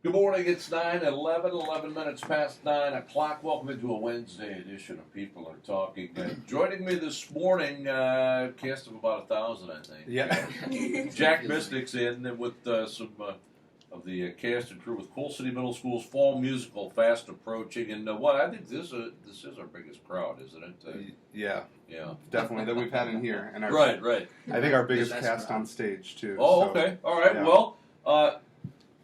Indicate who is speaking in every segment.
Speaker 1: Good morning, it's 11 minutes past 9 o'clock. Welcome into a Wednesday edition of People Are Talking. Joining me this morning, cast of about 1,000, I think.
Speaker 2: Yeah.
Speaker 1: Jack Mystic's in with some of the cast and crew with Coal City Middle School's fall musical fast approaching. And I think this is our biggest crowd, isn't it?
Speaker 2: Yeah,
Speaker 1: definitely
Speaker 2: that we've had in here. And
Speaker 1: right.
Speaker 2: I think our biggest cast on stage, too.
Speaker 1: Oh, okay. All right.
Speaker 2: Yeah.
Speaker 1: Well,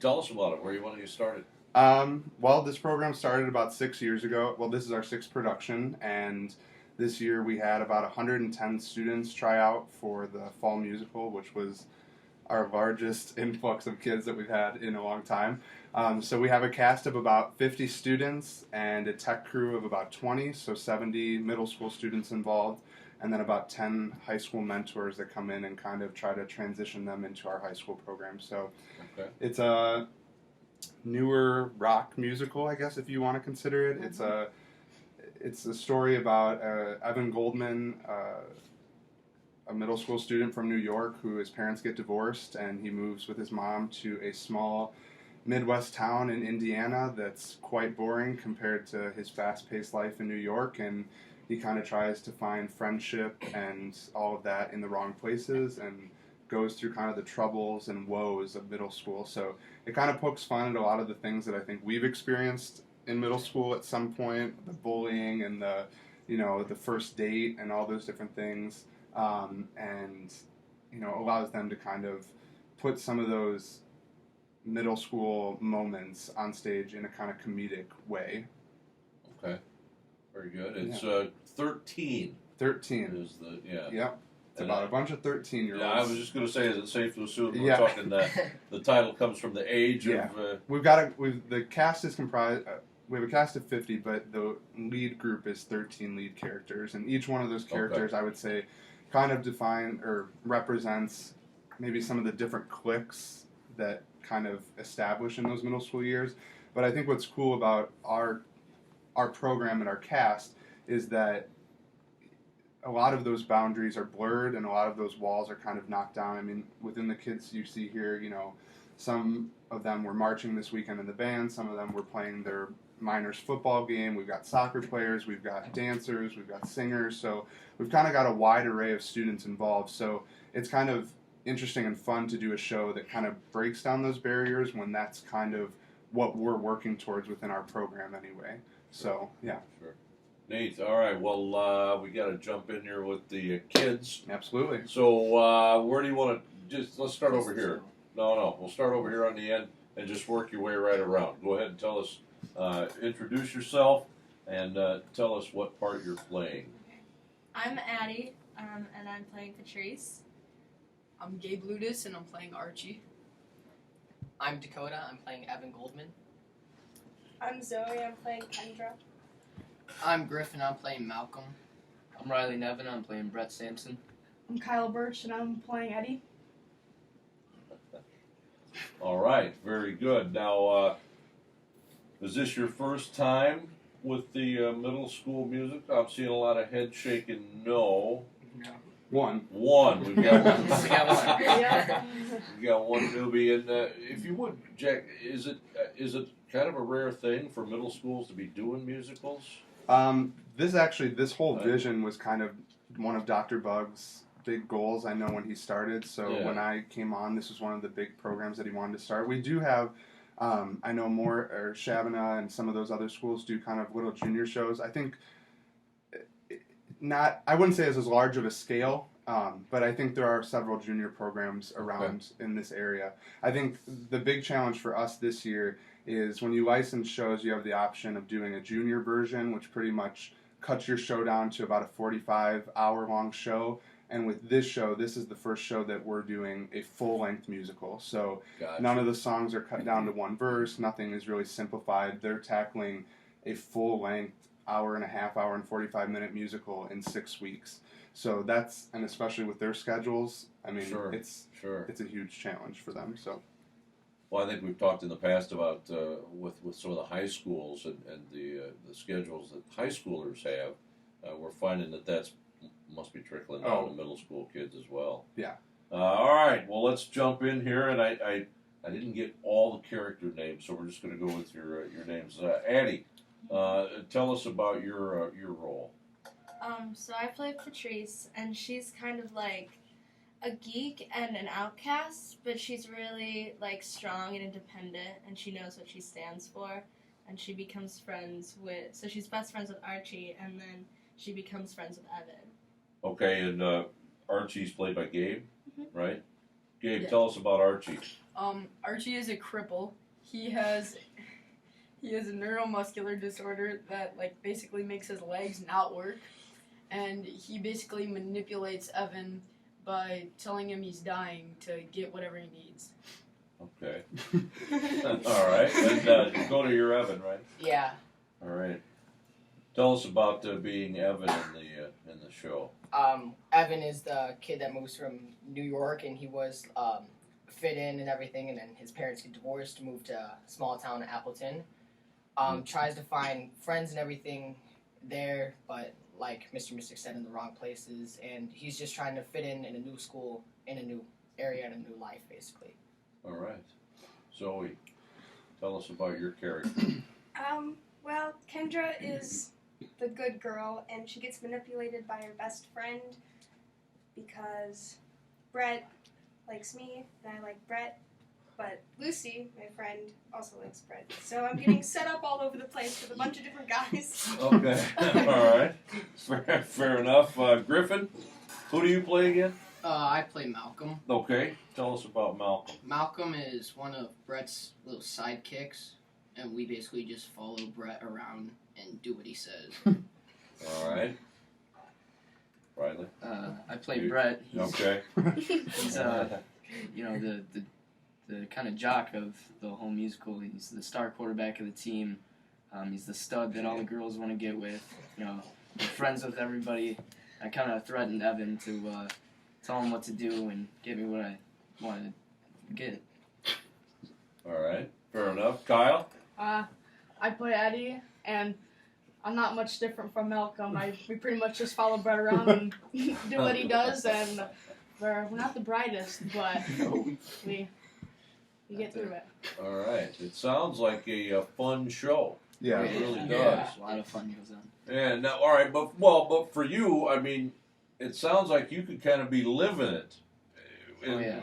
Speaker 1: tell us about it. Where you want to get started?
Speaker 2: Well, this program started about 6 years ago. Well, this is our sixth production, and this year we had about 110 students try out for the fall musical, which was our largest influx of kids that we've had in a long time. So we have a cast of about 50 students and a tech crew of about 20, so 70 middle school students involved, and then about 10 high school mentors that come in and kind of try to transition them into our high school program. So It's a newer rock musical, I guess, if you want to consider it. Mm-hmm. It's a story about Evan Goldman, a middle school student from New York who his parents get divorced, and he moves with his mom to a small Midwest town in Indiana that's quite boring compared to his fast-paced life in New York, and he kind of tries to find friendship and all of that in the wrong places and goes through kind of the troubles and woes of middle school. So it kind of pokes fun at a lot of the things that I think we've experienced in middle school at some point, the bullying and the first date and all those different things. And allows them to kind of put some of those middle school moments on stage in a kind of comedic way.
Speaker 1: Okay, very good. It's 13.
Speaker 2: 13
Speaker 1: is the
Speaker 2: Yep. It's about a bunch of 13-year-olds.
Speaker 1: Yeah, I was just going to say, is it safe to assume we're talking the title comes from the age of?
Speaker 2: The cast is comprised. We have a cast of 50, but the lead group is 13 lead characters, and each one of those characters, I would say, kind of define or represents maybe some of the different cliques that kind of establish in those middle school years. But I think what's cool about our program and our cast is that a lot of those boundaries are blurred and a lot of those walls are kind of knocked down. I mean, within the kids you see here, some of them were marching this weekend in the band, some of them were playing their minors football game, we've got soccer players, we've got dancers, we've got singers, so we've kind of got a wide array of students involved. So it's kind of interesting and fun to do a show that kind of breaks down those barriers when that's kind of what we're working towards within our program anyway. So, yeah.
Speaker 1: Sure. Neat. All right. Well, we got to jump in here with the kids.
Speaker 2: Absolutely.
Speaker 1: So, where do you want to let's start over here. No. We'll start over here on the end and just work your way right around. Go ahead and tell us, introduce yourself and tell us what part you're playing.
Speaker 3: I'm Addie, and I'm playing Patrice.
Speaker 4: I'm Gabe Ludis, and I'm playing Archie.
Speaker 5: I'm Dakota, I'm playing Evan Goldman.
Speaker 6: I'm Zoe, I'm playing Kendra.
Speaker 5: I'm Griffin, I'm playing Malcolm.
Speaker 7: I'm Riley Nevin, I'm playing Brett Sampson.
Speaker 6: I'm Kyle Birch, and I'm playing Eddie.
Speaker 1: All right, very good. Now, is this your first time with the middle school music? I'm seeing a lot of head shaking. No.
Speaker 2: One.
Speaker 1: We've got one.
Speaker 6: Yeah.
Speaker 1: We got one newbie. And if you would, Jack, is it kind of a rare thing for middle schools to be doing musicals?
Speaker 2: This whole vision was kind of one of Dr. Bug's big goals, I know, when he started. So when I came on, this was one of the big programs that he wanted to start. We do have, I know Shabana and some of those other schools do kind of little junior shows. I think I wouldn't say it's as large of a scale, but I think there are several junior programs around in this area. I think the big challenge for us this year is when you license shows, you have the option of doing a junior version, which pretty much cuts your show down to about a 45-hour-long show. And with this show, this is the first show that we're doing a full-length musical. So None of the songs are cut down to one verse. Nothing is really simplified. They're tackling a full-length hour and 45-minute musical in 6 weeks. So and especially with their schedules, I mean, it's a huge challenge for them. So.
Speaker 1: Well, I think we've talked in the past about with some of the high schools and the schedules that high schoolers have. We're finding that must be trickling down to middle school kids as well.
Speaker 2: Yeah.
Speaker 1: All right. Well, let's jump in here, and I didn't get all the character names, so we're just going to go with your names. Addie, tell us about your role.
Speaker 3: So I play Patrice, and she's kind of like a geek and an outcast, but she's really like strong and independent, and she knows what she stands for, and she becomes friends with. So she's best friends with Archie, and then she becomes friends with Evan.
Speaker 1: Okay, and Archie's played by Gabe, right? Gabe,
Speaker 4: Yeah.
Speaker 1: tell us about Archie.
Speaker 4: Archie is a cripple. He has a neuromuscular disorder that like basically makes his legs not work, and he basically manipulates Evan by telling him he's dying to get whatever he needs.
Speaker 1: Okay. All right, and go to your Evan, right?
Speaker 5: Yeah.
Speaker 1: All right. Tell us about being Evan in the show.
Speaker 5: Evan is the kid that moves from New York, and he was fit in and everything, and then his parents get divorced to move to a small town in Appleton. Tries to find friends and everything there, but like Mr. Mystic said, in the wrong places, and he's just trying to fit in a new school, in a new area, in a new life, basically.
Speaker 1: All right. Zoe, tell us about your character.
Speaker 6: Well, Kendra is the good girl, and she gets manipulated by her best friend because Brett likes me, and I like Brett, but Lucy, my friend, also likes Brett. So I'm getting set up all over the place with a bunch of different guys.
Speaker 1: Okay. All right. Fair enough. Griffin, who do you play again?
Speaker 7: I play Malcolm.
Speaker 1: Okay. Tell us about Malcolm.
Speaker 7: Malcolm is one of Brett's little sidekicks, and we basically just follow Brett around and do what he says.
Speaker 1: All right. Riley.
Speaker 7: I play
Speaker 1: You-
Speaker 7: Brett.
Speaker 1: Okay.
Speaker 7: He's you know, the kind of jock of the whole musical. He's the star quarterback of the team. He's the stud that all the girls want to get with. You know, friends with everybody. I kind of threatened Evan to tell him what to do and get me what I wanted to get.
Speaker 1: All right. Fair enough. Kyle.
Speaker 6: I play Eddie, and I'm not much different from Malcolm. We pretty much just follow Brett around and do what he does, and we're not the brightest, but we get through it.
Speaker 1: All right. It sounds like a fun show.
Speaker 2: Yeah.
Speaker 1: It really
Speaker 7: Yeah,
Speaker 1: does.
Speaker 7: a lot of fun goes on.
Speaker 1: And now, all right, but for you, I mean, it sounds like you could kind of be living it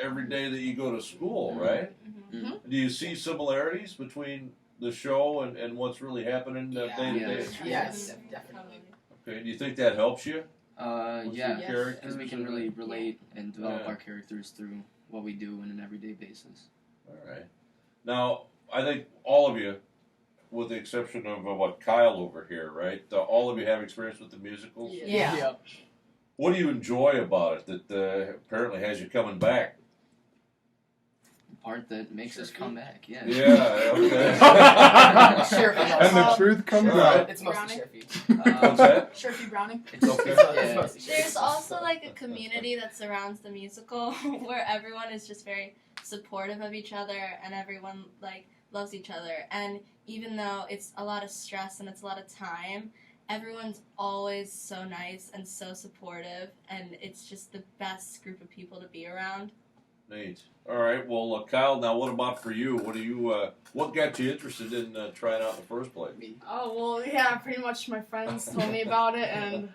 Speaker 1: every day that you go to school, right?
Speaker 3: Mm-hmm.
Speaker 1: Do you see similarities between the show and what's really happening day to day?
Speaker 5: Yes, definitely.
Speaker 1: Okay. Do you think that helps you?
Speaker 7: Yeah,
Speaker 1: your characters
Speaker 7: because we can really relate and develop
Speaker 1: Yeah.
Speaker 7: our characters through what we do on an everyday basis.
Speaker 1: All right. Now, I think all of you, with the exception of Kyle over here, right? All of you have experience with the musicals.
Speaker 5: Yeah.
Speaker 1: What do you enjoy about it that apparently has you coming back?
Speaker 7: The part that makes us come back, yeah.
Speaker 1: Yeah. Okay.
Speaker 5: Sure.
Speaker 2: And the truth comes
Speaker 1: Right.
Speaker 2: out.
Speaker 5: It's mostly
Speaker 4: Browning.
Speaker 5: Sherfy.
Speaker 1: What's that?
Speaker 4: Sherfy Browning.
Speaker 7: It's
Speaker 1: Okay.
Speaker 5: It's mostly Sherfy.
Speaker 3: There's also like a community that surrounds the musical where everyone is just very supportive of each other and everyone like loves each other. And even though it's a lot of stress and it's a lot of time, everyone's always so nice and so supportive, and it's just the best group of people to be around.
Speaker 1: Neat. All right. Well, Kyle. Now, what about for you? What do you? What got you interested in trying out in the first place?
Speaker 6: Oh, well, yeah, pretty much my friends told me about it, and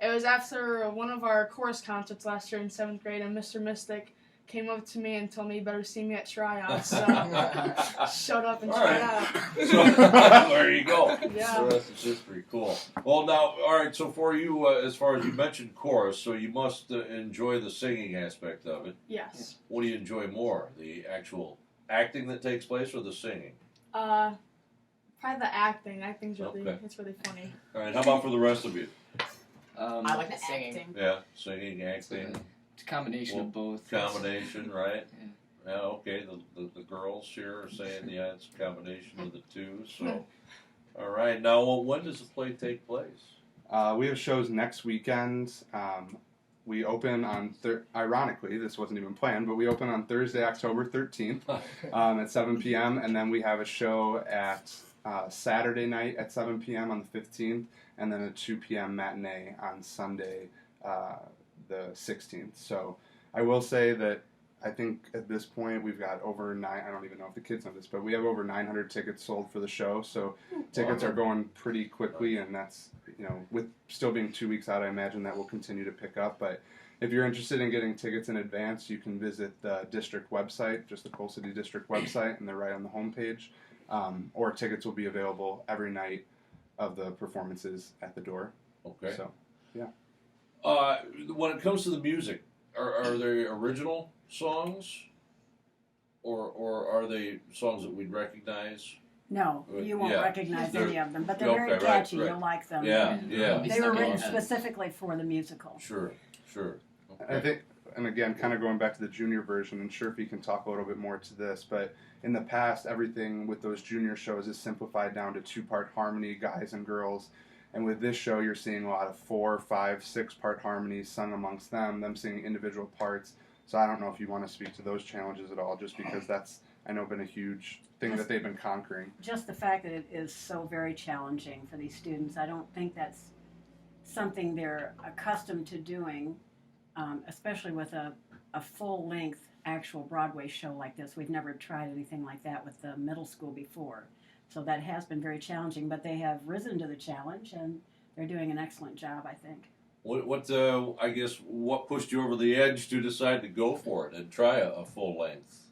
Speaker 6: it was after one of our chorus concerts last year in 7th grade, and Mr. Mystic came up to me and told me you better see me at tryouts, so showed up and
Speaker 1: All
Speaker 6: tried
Speaker 1: right.
Speaker 6: out.
Speaker 1: So, there you go.
Speaker 6: Yeah.
Speaker 1: The rest is history. Cool. Well, now, all right. So for you, as far as you mentioned chorus, so you must enjoy the singing aspect of it.
Speaker 6: Yes.
Speaker 1: What do you enjoy more, the actual acting that takes place, or the singing?
Speaker 6: Probably the acting. Acting's really,
Speaker 1: Okay.
Speaker 6: it's really funny.
Speaker 1: All right. How about for the rest of you?
Speaker 5: I like the singing.
Speaker 4: Acting.
Speaker 1: Yeah, singing,
Speaker 7: It's
Speaker 1: acting,
Speaker 7: a combination of both.
Speaker 1: combination, right? Yeah. Okay. The girls here are saying yeah, it's a combination of the two. So, all right. Now, when does the play take place?
Speaker 2: We have shows next weekend. We open on, ironically, this wasn't even planned, but we open on Thursday, October 13th at 7 p.m. And then we have a show at Saturday night at 7 p.m. on the 15th, and then a 2 p.m. matinee on Sunday, the 16th. So I will say that I think at this point we've got over I don't even know if the kids know this, but we have over 900 tickets sold for the show. So tickets are going pretty quickly, and that's, with still being 2 weeks out, I imagine that will continue to pick up. But if you're interested in getting tickets in advance, you can visit the district website, just the Coal City District website, and they're right on the homepage. Or tickets will be available every night of the performances at the door.
Speaker 1: Okay.
Speaker 2: So, yeah.
Speaker 1: When it comes to the music, are they original songs, or are they songs that we'd recognize?
Speaker 8: No, you won't
Speaker 1: Yeah.
Speaker 8: recognize
Speaker 1: They're-
Speaker 8: any of them, but they're
Speaker 1: okay,
Speaker 8: very
Speaker 1: right,
Speaker 8: catchy.
Speaker 1: right.
Speaker 8: You'll like them.
Speaker 1: Yeah, yeah.
Speaker 8: They were written
Speaker 7: Stuck in.
Speaker 8: specifically for the musical.
Speaker 1: Sure.
Speaker 2: I think, and again, kind of going back to the junior version, and sure if you can talk a little bit more to this, but in the past, everything with those junior shows is simplified down to 2-part harmony, guys and girls. And with this show, you're seeing a lot of 4, 5, 6-part harmonies sung amongst them singing individual parts. So I don't know if you want to speak to those challenges at all, just because that's, I know, been a huge thing that they've been conquering.
Speaker 8: Just the fact that it is so very challenging for these students, I don't think that's something they're accustomed to doing, especially with a full-length actual Broadway show like this. We've never tried anything like that with the middle school before. So that has been very challenging, but they have risen to the challenge, and they're doing an excellent job, I think.
Speaker 1: I guess, what pushed you over the edge to decide to go for it and try a full-length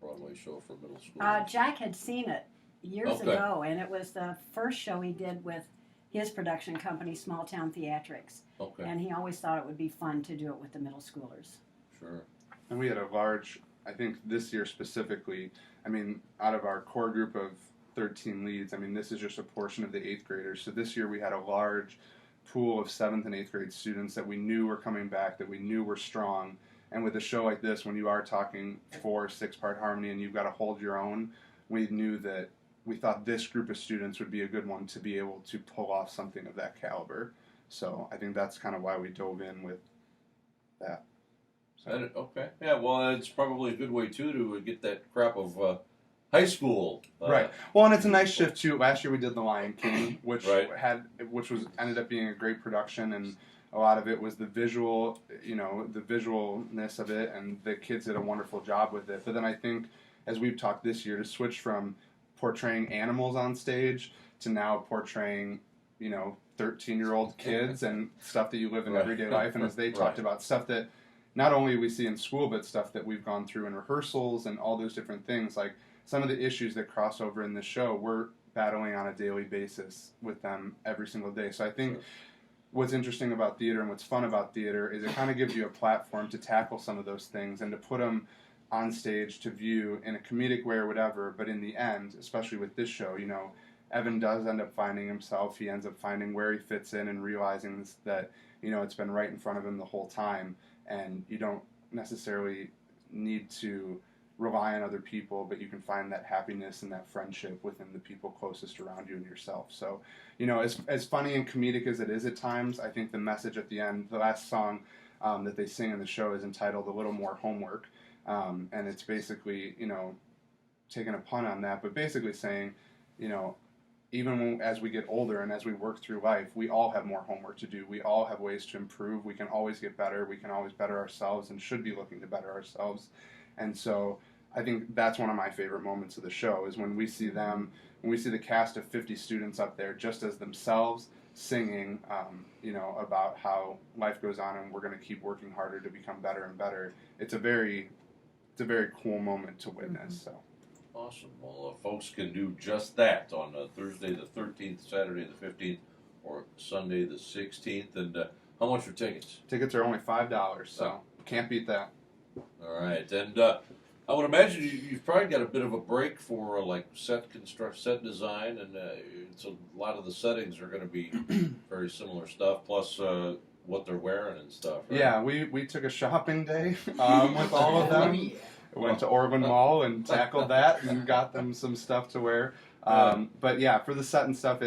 Speaker 1: Broadway show for middle school?
Speaker 8: Jack had seen it years
Speaker 1: Okay.
Speaker 8: ago, and it was the first show he did with his production company, Small Town Theatrics.
Speaker 1: Okay,
Speaker 8: And he always thought it would be fun to do it with the middle schoolers.
Speaker 1: sure.
Speaker 2: And we had a large, I think this year specifically, out of our core group of 13 leads, this is just a portion of the 8th graders. So this year we had a large pool of 7th and 8th grade students that we knew were coming back, that we knew were strong. And with a show like this, when you are talking 4, 6-part harmony and you've got to hold your own, we knew that we thought this group of students would be a good one to be able to pull off something of that caliber. So I think that's kind of why we dove in with that. So.
Speaker 1: Okay, yeah, well, it's probably a good way, too, to get that crop of high school.
Speaker 2: Right. Well, and it's a nice shift too. Last year we did The Lion King, which
Speaker 1: Right.
Speaker 2: ended up being a great production, and a lot of it was the visual, the visualness of it, and the kids did a wonderful job with it. But then I think, as we've talked this year, to switch from portraying animals on stage to now portraying, 13-year-old kids and stuff that you live in
Speaker 1: Right.
Speaker 2: everyday life, and as they talked about stuff that not only we see in school, but stuff that we've gone through in rehearsals and all those different things, like some of the issues that cross over in this show, we're battling on a daily basis with them every single day. So I think what's interesting about theater and what's fun about theater is it kind of gives you a platform to tackle some of those things and to put them on stage to view in a comedic way or whatever. But in the end, especially with this show, Evan does end up finding himself. He ends up finding where he fits in and realizing that, it's been right in front of him the whole time. And you don't necessarily need to rely on other people, but you can find that happiness and that friendship within the people closest around you and yourself. So, as funny and comedic as it is at times, I think the message at the end, the last song that they sing in the show is entitled A Little More Homework. And it's basically, taking a pun on that, but basically saying, even as we get older and as we work through life, we all have more homework to do. We all have ways to improve. We can always get better. We can always better ourselves and should be looking to better ourselves. And so I think that's one of my favorite moments of the show is when we see them, when we see the cast of 50 students up there just as themselves singing, about how life goes on and we're going to keep working harder to become better and better. It's a very cool moment to witness. So.
Speaker 1: Awesome. Well, folks can do just that on Thursday the 13th, Saturday the 15th, or Sunday the 16th. And how much are tickets?
Speaker 2: Tickets are only $5, so can't beat that.
Speaker 1: All right. And I would imagine you've probably got a bit of a break for set design, and so a lot of the settings are going to be very similar stuff, plus what they're wearing and stuff. Right?
Speaker 2: Yeah, we took a shopping day with all of them. Went to Orland Mall and tackled that and got them some stuff to wear. But yeah, for the set and stuff,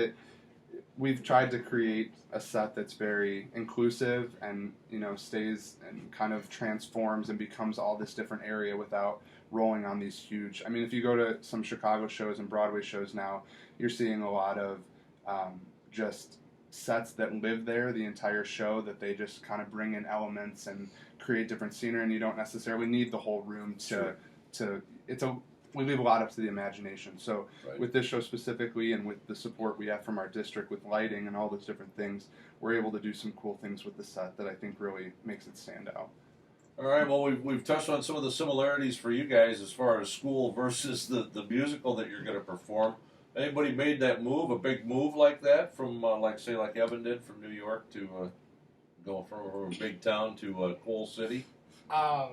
Speaker 2: we've tried to create a set that's very inclusive and stays and kind of transforms and becomes all this different area without rolling on these huge. If you go to some Chicago shows and Broadway shows now, you're seeing a lot of just sets that live there the entire show, that they just kind of bring in elements and create different scenery, and you don't necessarily need the whole room we leave a lot up to the imagination. So
Speaker 1: Right.
Speaker 2: with this show specifically, and with the support we have from our district with lighting and all those different things, we're able to do some cool things with the set that I think really makes it stand out.
Speaker 1: All right, well, we've touched on some of the similarities for you guys as far as school versus the musical that you're going to perform. Anybody made that move, a big move like that, from like Evan did from New York to go from a big town to Coal City?
Speaker 5: I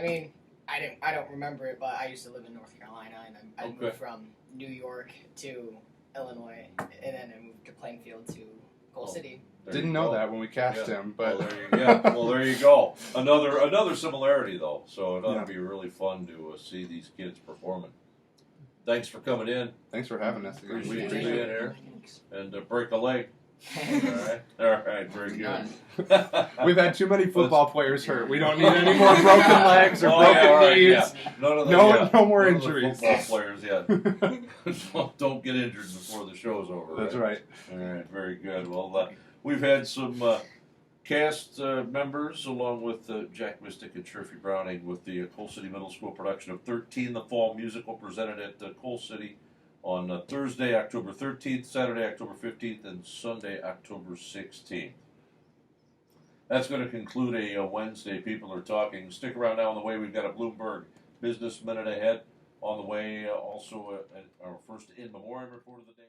Speaker 5: mean, I don't remember it, but I used to live in North Carolina, and I
Speaker 1: Okay.
Speaker 5: moved from New York to Illinois, and then I moved to Plainfield to Coal City.
Speaker 1: There
Speaker 2: Didn't
Speaker 1: you
Speaker 2: know
Speaker 1: go.
Speaker 2: that when we cast
Speaker 1: Yeah.
Speaker 2: him, but
Speaker 1: Well, there you go. Another similarity though. So it ought
Speaker 2: Yeah.
Speaker 1: to be really fun to see these kids performing. Thanks for coming in.
Speaker 2: thanks for having us again.
Speaker 1: Appreciate
Speaker 2: We
Speaker 1: you being here and break a leg. All right, very good.
Speaker 2: We've had too many football players hurt. We don't need any more broken legs or
Speaker 1: Oh,
Speaker 2: broken
Speaker 1: yeah, all right,
Speaker 2: knees.
Speaker 1: yeah. None of the,
Speaker 2: No,
Speaker 1: yeah,
Speaker 2: no more
Speaker 1: none of the
Speaker 2: injuries.
Speaker 1: football players yet. Don't get injured before the show's over.
Speaker 2: That's right.
Speaker 1: All right, very good. Well, we've had some cast members along with Jack Mystic and Sherfy Browning with the Coal City Middle School production of 13, the fall musical presented at Coal City on Thursday, October 13th, Saturday, October 15th, and Sunday, October 16th. That's going to conclude a Wednesday. People are talking. Stick around now on the way. We've got a Bloomberg Business Minute ahead on the way. Also, our first in memoriam report of the day.